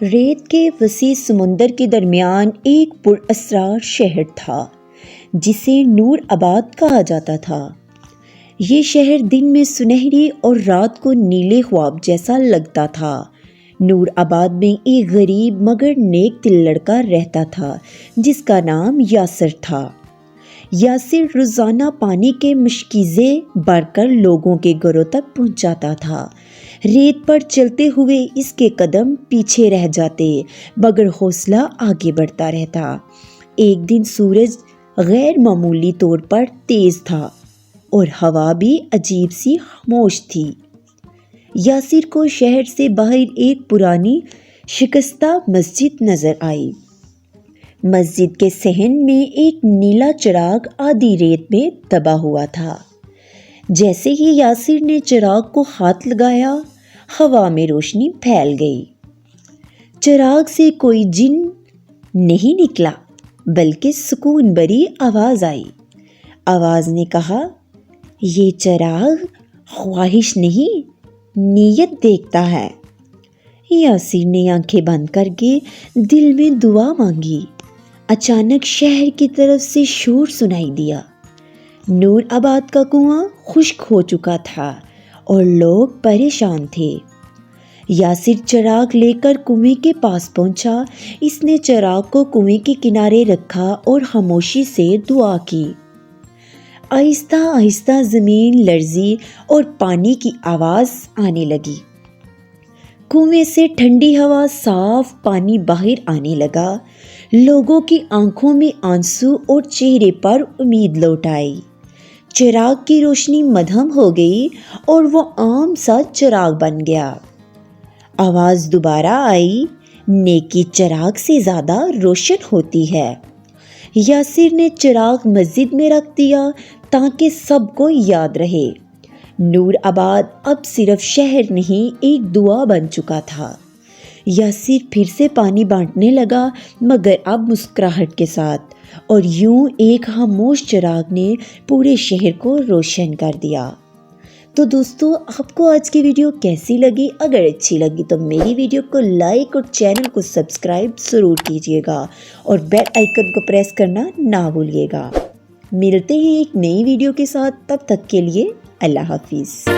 ریت کے وسیع سمندر کے درمیان ایک پراسرار شہر تھا جسے نور آباد کہا جاتا تھا۔ یہ شہر دن میں سنہری اور رات کو نیلے خواب جیسا لگتا تھا۔ نور آباد میں ایک غریب مگر نیک دل لڑکا رہتا تھا جس کا نام یاسر تھا۔ یاسر روزانہ پانی کے مشکیزیں بھر کر لوگوں کے گھروں تک پہنچاتا تھا۔ ریت پر چلتے ہوئے اس کے قدم پیچھے رہ جاتے مگر حوصلہ آگے بڑھتا رہتا۔ ایک دن سورج غیر معمولی طور پر تیز تھا اور ہوا بھی عجیب سی خاموش تھی۔ یاسر کو شہر سے باہر ایک پرانی شکستہ مسجد نظر آئی۔ مسجد کے صحن میں ایک نیلا چراغ آدھی ریت میں دبا ہوا تھا۔ جیسے ہی یاسر نے چراغ کو ہاتھ لگایا، ہوا میں روشنی پھیل گئی۔ چراغ سے کوئی جن نہیں نکلا بلکہ سکون بھری آواز آئی۔ آواز نے کہا، یہ چراغ خواہش نہیں، نیت دیکھتا ہے۔ یاسر نے آنکھیں بند کر کے دل میں دعا مانگی۔ اچانک شہر کی طرف سے شور سنائی دیا۔ نور آباد کا کنواں خشک ہو چکا تھا اور لوگ پریشان تھے۔ یاسر چراغ لے کر کنویں کے پاس پہنچا۔ اس نے چراغ کو کنویں کے کنارے رکھا اور خاموشی سے دعا کی۔ آہستہ آہستہ زمین لرزی اور پانی کی آواز آنے لگی۔ کنویں سے ٹھنڈی ہوا، صاف پانی باہر آنے لگا۔ لوگوں کی آنکھوں میں آنسو اور چہرے پر امید لوٹ آئی۔ چراغ کی روشنی مدھم ہو گئی اور وہ عام سا چراغ بن گیا۔ آواز دوبارہ آئی، نیکی چراغ سے زیادہ روشن ہوتی ہے۔ یاسر نے چراغ مسجد میں رکھ دیا تاکہ سب کو یاد رہے۔ نور آباد اب صرف شہر نہیں، ایک دعا بن چکا تھا۔ یاسر پھر سے پانی بانٹنے لگا مگر اب مسکراہٹ کے ساتھ، اور یوں ایک خاموش چراغ نے پورے شہر کو روشن کر دیا۔ تو دوستو، آپ کو آج کی ویڈیو کیسی لگی؟ اگر اچھی لگی تو میری ویڈیو کو لائک اور چینل کو سبسکرائب ضرور کیجیے گا اور بیل آئیکن کو پریس کرنا نہ بھولیے گا۔ ملتے ہیں ایک نئی ویڈیو کے ساتھ، تب تک کے لیے اللہ حافظ۔